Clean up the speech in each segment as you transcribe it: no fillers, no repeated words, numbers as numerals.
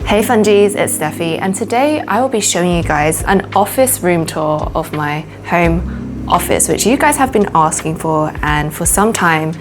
Hey Fungies, it's Steffi, and today I will be showing you guys an office room tour of my home office, which you guys have been asking for, and for some time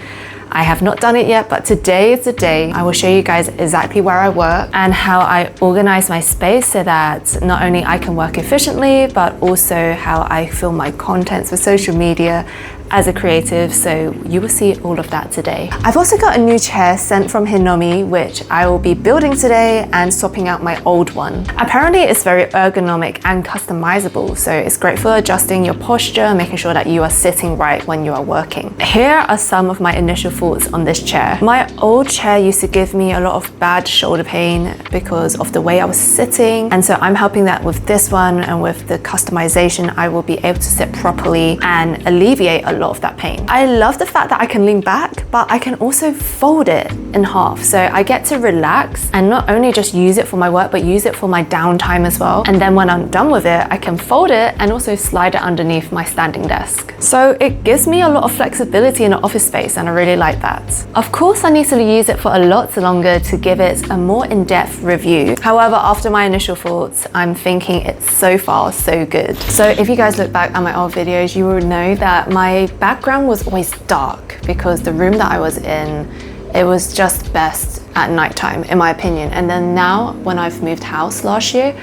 I have not done it yet, but today is the day. I will show you guys exactly where I work and how I organize my space so that not only I can work efficiently, but also how I film my contents for social media as a creative, so you will see all of that today. I've also got a new chair sent from Hinomi, which I will be building today and swapping out my old one. Apparently it's very ergonomic and customizable, so it's great for adjusting your posture, making sure that you are sitting right when you are working. Here are some of my initial thoughts on this chair. My old chair used to give me a lot of bad shoulder pain because of the way I was sitting, and so I'm helping that with this one, and with the customization I will be able to sit properly and alleviate a lot of that pain. I love the fact that I can lean back, but I can also fold it in half, so I get to relax and not only just use it for my work, but use it for my downtime as well. And then when I'm done with it, I can fold it and also slide it underneath my standing desk. So it gives me a lot of flexibility in an office space, and I really like that. Of course, I need to use it for a lot longer to give it a more in-depth review. However, after my initial thoughts, I'm thinking it's so far so good. So if you guys look back at my old videos, you will know that my background was always dark because the room that I was in, it was just best at nighttime in my opinion. And then now when I've moved house last year,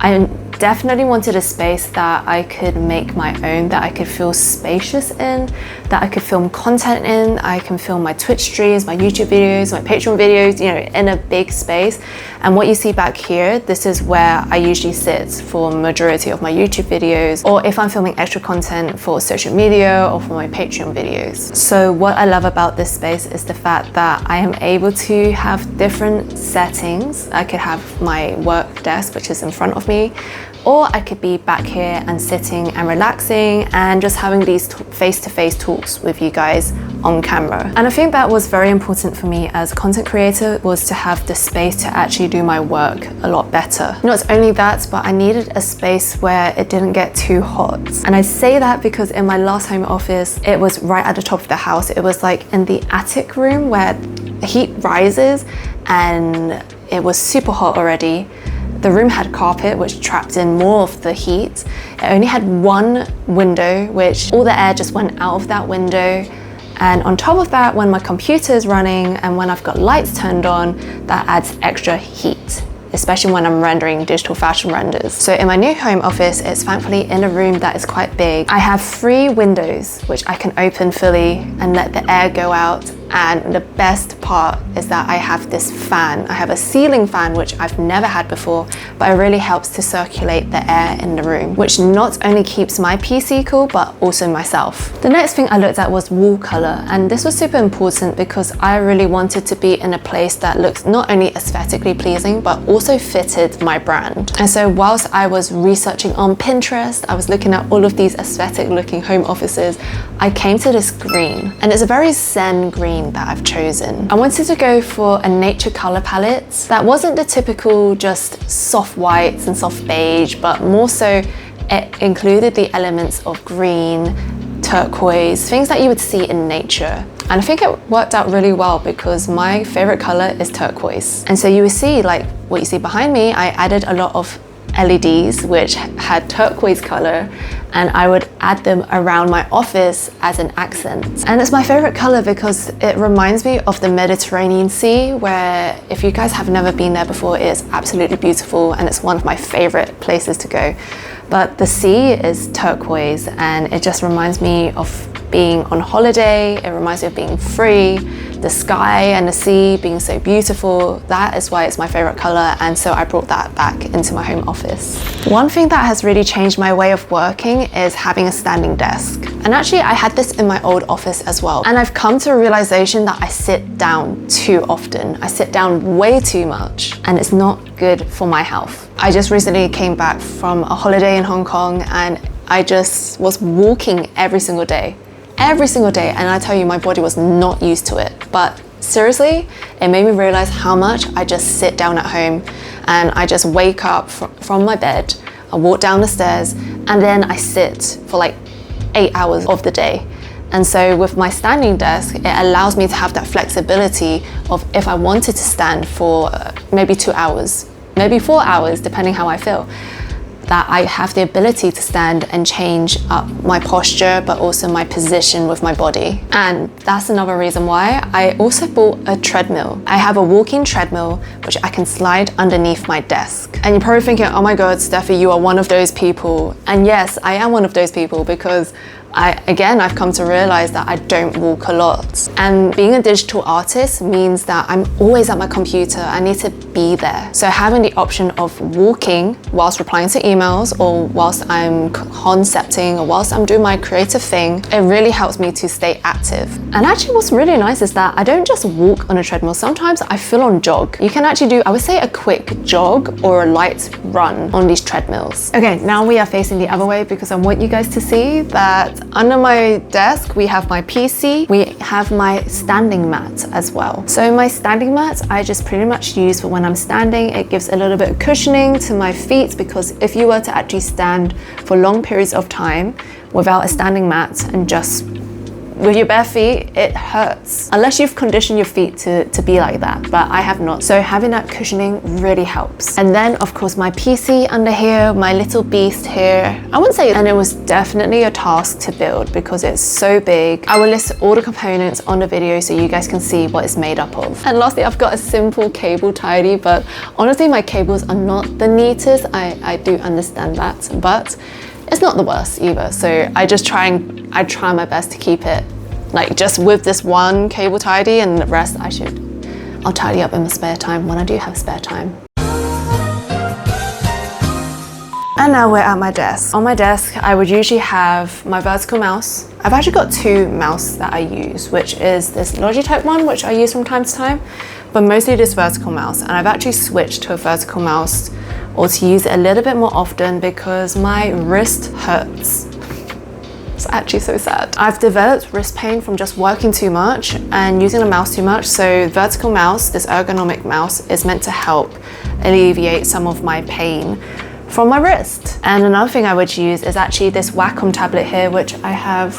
I definitely wanted a space that I could make my own, that I could feel spacious in, that I could film content in. I can film my Twitch streams, my YouTube videos, my Patreon videos, you know, in a big space. And what you see back here, this is where I usually sit for majority of my YouTube videos, or if I'm filming extra content for social media or for my Patreon videos. So what I love about this space is the fact that I am able to have different settings. I could have my work desk, which is in front of me, or I could be back here and sitting and relaxing and just having these face-to-face talks with you guys on camera. And I think that was very important for me as a content creator, was to have the space to actually do my work a lot better. Not only that, but I needed a space where it didn't get too hot. And I say that because in my last home office, it was right at the top of the house. It was like in the attic room where the heat rises, and it was super hot already. The room had carpet, which trapped in more of the heat. It only had one window, which all the air just went out of that window. And on top of that, when my computer is running and when I've got lights turned on, that adds extra heat, especially when I'm rendering digital fashion renders. So in my new home office, it's thankfully in a room that is quite big. I have 3 windows, which I can open fully and let the air go out. And the best part is that I have this fan. I have a ceiling fan, which I've never had before, but it really helps to circulate the air in the room, which not only keeps my PC cool, but also myself. The next thing I looked at was wall color, and this was super important because I really wanted to be in a place that looks not only aesthetically pleasing, but also fitted my brand. And so whilst I was researching on Pinterest, I was looking at all of these aesthetic looking home offices, I came to this green, and it's a very zen green that I've chosen. I wanted to go for a nature color palette that wasn't the typical just soft whites and soft beige, but more so it included the elements of green, turquoise, things that you would see in nature. And I think it worked out really well because my favorite color is turquoise. And so you will see, like what you see behind me, I added a lot of LEDs which had turquoise color, and I would add them around my office as an accent. And it's my favorite color because it reminds me of the Mediterranean Sea, where if you guys have never been there before, it is absolutely beautiful and it's one of my favorite places to go. But the sea is turquoise and it just reminds me of being on holiday. It reminds me of being free, the sky and the sea being so beautiful. That is why it's my favorite color, and so I brought that back into my home office. One thing that has really changed my way of working is having a standing desk. And actually I had this in my old office as well. And I've come to a realization that I sit down too often. I sit down way too much, and it's not good for my health. I just recently came back from a holiday in Hong Kong, and I just was walking every single day, and I tell you, my body was not used to it. But seriously, it made me realize how much I just sit down at home, and I just wake up from my bed, I walk down the stairs, and then I sit for like 8 hours of the day. And so with my standing desk, it allows me to have that flexibility of if I wanted to stand for maybe 2 hours, maybe 4 hours, depending how I feel, that I have the ability to stand and change up my posture, but also my position with my body. And that's another reason why I also bought a treadmill. I have a walking treadmill, which I can slide underneath my desk. And you're probably thinking, oh my God, Steffi, you are one of those people. And yes, I am one of those people, because I've come to realize that I don't walk a lot. And being a digital artist means that I'm always at my computer. I need to be there. So having the option of walking whilst replying to emails, or whilst I'm concepting, or whilst I'm doing my creative thing, it really helps me to stay active. And actually what's really nice is that I don't just walk on a treadmill. Sometimes I full on jog. You can actually do, I would say, a quick jog or a light run on these treadmills. Okay, now we are facing the other way, because I want you guys to see that under my desk, we have my PC, we have my standing mat as well. So my standing mat, I just pretty much use for when I'm standing. It gives a little bit of cushioning to my feet, because if you were to actually stand for long periods of time without a standing mat and just with your bare feet, it hurts. Unless you've conditioned your feet to be like that, but I have not. So having that cushioning really helps. And then of course my PC under here, my little beast here, I wouldn't say, and it was definitely a task to build because it's so big. I will list all the components on the video so you guys can see what it's made up of. And lastly, I've got a simple cable tidy, but honestly my cables are not the neatest. I do understand that, but it's not the worst either. So I try my best to keep it like just with this one cable tidy, and the rest I'll tidy up in my spare time when I do have spare time. And now we're at my desk. On my desk, I would usually have my vertical mouse. I've actually got two mouse that I use, which is this Logitech one, which I use from time to time, but mostly this vertical mouse. And I've actually switched to a vertical mouse, or to use it a little bit more often, because my wrist hurts. It's actually so sad. I've developed wrist pain from just working too much and using the mouse too much. So vertical mouse, this ergonomic mouse, is meant to help alleviate some of my pain from my wrist. And another thing I would use is actually this WACOM tablet here, which I have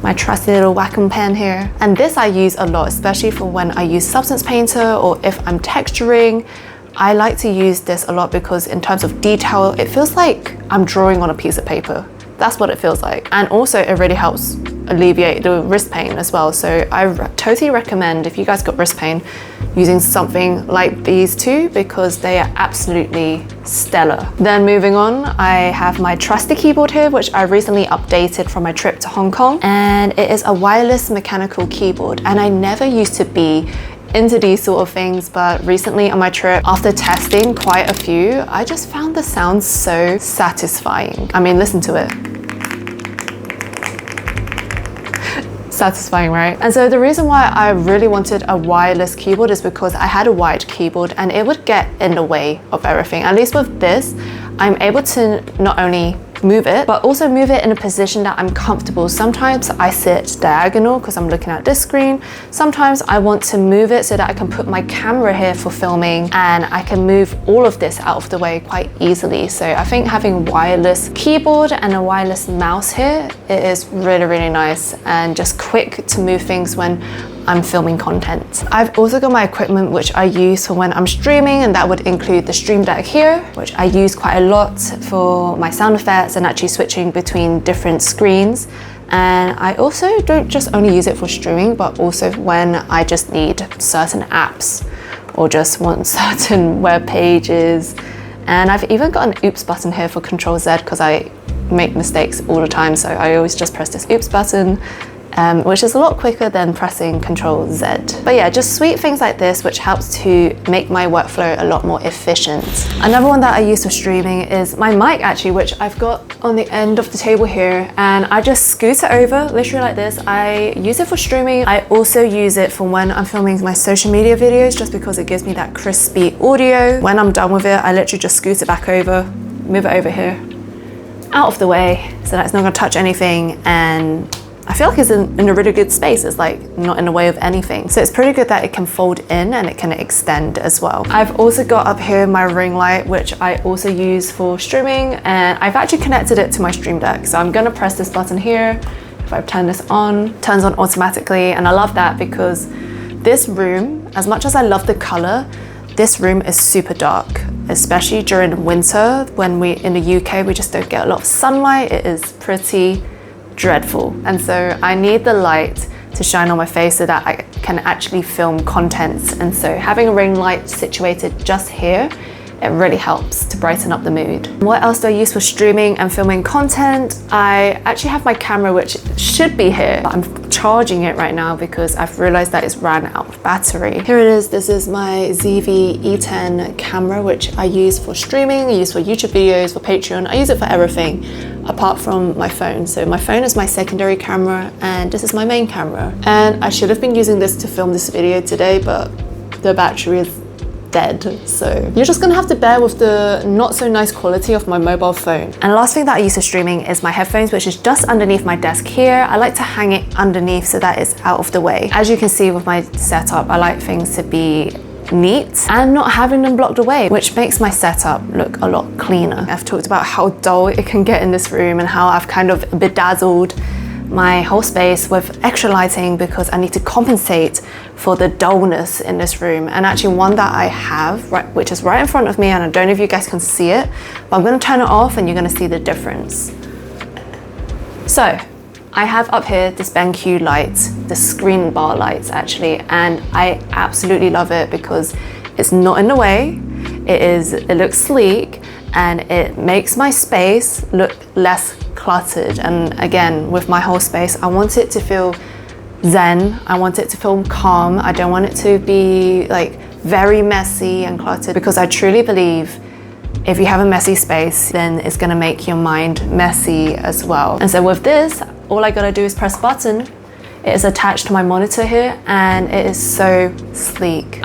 my trusty little WACOM pen here. And this I use a lot, especially for when I use Substance Painter or if I'm texturing. I like to use this a lot because in terms of detail, it feels like I'm drawing on a piece of paper. That's what it feels like. And also it really helps alleviate the wrist pain as well. So I totally recommend, if you guys got wrist pain, using something like these two, because they are absolutely stellar. Then moving on, I have my trusty keyboard here, which I recently updated from my trip to Hong Kong. And it is a wireless mechanical keyboard. And I never used to be into these sort of things, but recently on my trip, after testing quite a few, I just found the sound so satisfying. I mean, listen to it. Satisfying, right? And so the reason why I really wanted a wireless keyboard is because I had a wired keyboard and it would get in the way of everything. At least with this, I'm able to not only move it, but also move it in a position that I'm comfortable. Sometimes I sit diagonal because I'm looking at this screen. Sometimes I want to move it so that I can put my camera here for filming, and I can move all of this out of the way quite easily. So I think having a wireless keyboard and a wireless mouse here, it is really, really nice and just quick to move things when I'm filming content. I've also got my equipment which I use for when I'm streaming, and that would include the Stream Deck here, which I use quite a lot for my sound effects and actually switching between different screens. And I also don't just only use it for streaming, but also when I just need certain apps or just want certain web pages. And I've even got an oops button here for Control Z because I make mistakes all the time. So I always just press this oops button, which is a lot quicker than pressing Control Z. But yeah, just sweet things like this, which helps to make my workflow a lot more efficient. Another one that I use for streaming is my mic actually, which I've got on the end of the table here, and I just scoot it over, literally like this. I use it for streaming. I also use it for when I'm filming my social media videos, just because it gives me that crispy audio. When I'm done with it, I literally just scoot it back over, move it over here, out of the way, so that it's not gonna touch anything, and I feel like it's in a really good space. It's like not in the way of anything. So it's pretty good that it can fold in and it can extend as well. I've also got up here my ring light, which I also use for streaming, and I've actually connected it to my Stream Deck. So I'm gonna press this button here. If I turn this on, it turns on automatically. And I love that because this room, as much as I love the color, This room is super dark, especially during winter when we in the UK we just don't get a lot of sunlight. It is pretty dreadful, and so I need the light to shine on my face so that I can actually film content. And so having a ring light situated just here, it really helps to brighten up the mood. What else do I use for streaming and filming content? I actually have my camera, which should be here, but I'm charging it right now because I've realized that it's ran out of battery. Here it is. This is my ZV E10 camera, which I use for streaming, I use for YouTube videos, for Patreon. I use it for everything apart from my phone. So my phone is my secondary camera and this is my main camera. And I should have been using this to film this video today, but the battery is dead. So you're just gonna have to bear with the not so nice quality of my mobile phone. And the last thing that I use for streaming is my headphones, which is just underneath my desk here. I like to hang it underneath so that it's out of the way. As you can see with my setup, I like things to be neat and not having them blocked away, which makes my setup look a lot cleaner. I've talked about how dull it can get in this room and how I've kind of bedazzled my whole space with extra lighting because I need to compensate for the dullness in this room. And actually one that I have, which is right in front of me, and I don't know if you guys can see it, but I'm gonna turn it off and you're gonna see the difference. So I have up here this BenQ light, the SCREENBAR lights actually, and I absolutely love it because it's not in the way, it looks sleek, and it makes my space look less cluttered. And again, with my whole space, I want it to feel zen, I want it to feel calm, I don't want it to be like very messy and cluttered, because I truly believe if you have a messy space, then it's gonna make your mind messy as well. And so with this, all I gotta do is press a button. It is attached to my monitor here and it is so sleek.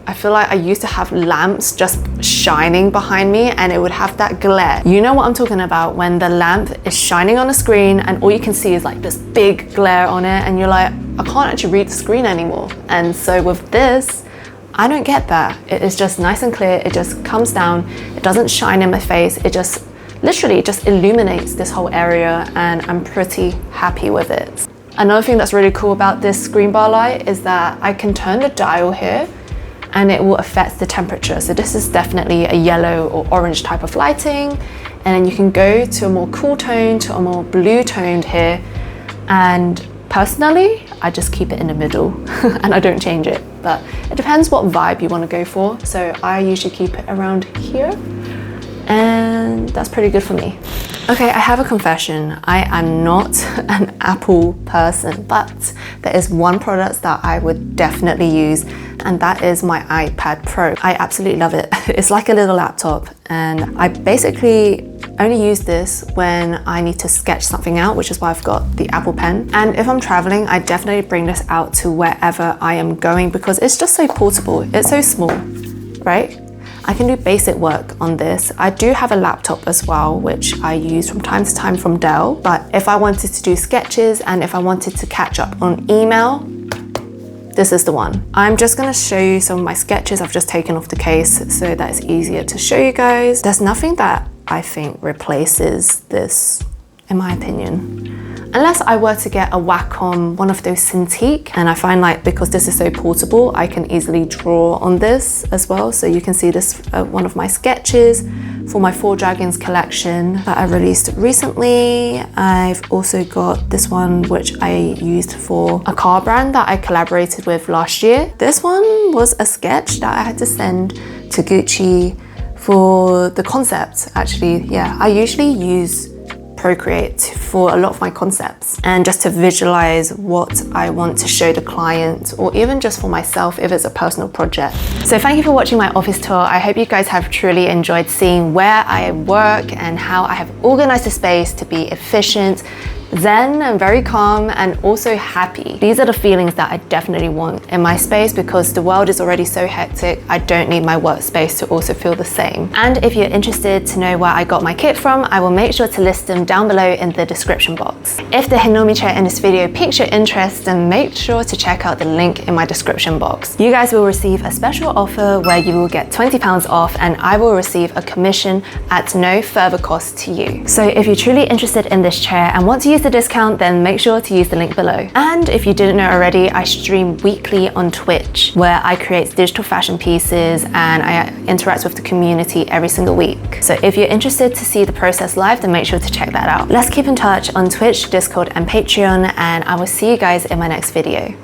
I feel like I used to have lamps just shining behind me and it would have that glare. You know what I'm talking about, when the lamp is shining on the screen and all you can see is like this big glare on it and you're like, I can't actually read the screen anymore. And so with this, I don't get that. It is just nice and clear. It just comes down. It doesn't shine in my face. It just literally just illuminates this whole area and I'm pretty happy with it. Another thing that's really cool about this SCREENBAR light is that I can turn the dial here and it will affect the temperature. So this is definitely a yellow or orange type of lighting. And then you can go to a more cool tone, to a more blue toned here. And personally, I just keep it in the middle and I don't change it. But it depends what vibe you want to go for. So I usually keep it around here. And that's pretty good for me. Okay, I have a confession. I am not an Apple person, but there is one product that I would definitely use, and that is my iPad Pro. I absolutely love it. It's like a little laptop, and I basically only use this when I need to sketch something out, which is why I've got the Apple Pen. And if I'm traveling, I definitely bring this out to wherever I am going because it's just so portable. It's so small, right? I can do basic work on this. I do have a laptop as well, which I use from time to time from Dell. But if I wanted to do sketches and if I wanted to catch up on email, this is the one. I'm just gonna show you some of my sketches I've just taken off the case so that it's easier to show you guys. There's nothing that I think replaces this, in my opinion. Unless I were to get a Wacom, one of those Cintiq, and I find like because this is so portable, I can easily draw on this as well. So you can see this one of my sketches for my Four Dragons collection that I released recently. I've also got this one which I used for a car brand that I collaborated with last year. This one was a sketch that I had to send to Gucci for the concept, actually. Yeah, I usually use Procreate for a lot of my concepts and just to visualize what I want to show the client or even just for myself if it's a personal project. So thank you for watching my office tour. I hope you guys have truly enjoyed seeing where I work and how I have organized the space to be efficient, zen and very calm and also happy. These are the feelings that I definitely want in my space because the world is already so hectic. I don't need my workspace to also feel the same. And if you're interested to know where I got my kit from, I will make sure to list them down below in the description box. If the Hinomi chair in this video piques your interest, then make sure to check out the link in my description box. You guys will receive a special offer where you will get £20 off and I will receive a commission at no further cost to you. So if you're truly interested in this chair and want to use use the discount, then make sure to use the link below. And if you didn't know already, I stream weekly on Twitch, where I create digital fashion pieces and I interact with the community every single week. So if you're interested to see the process live, then make sure to check that out. Let's keep in touch on Twitch, Discord, and Patreon, and I will see you guys in my next video.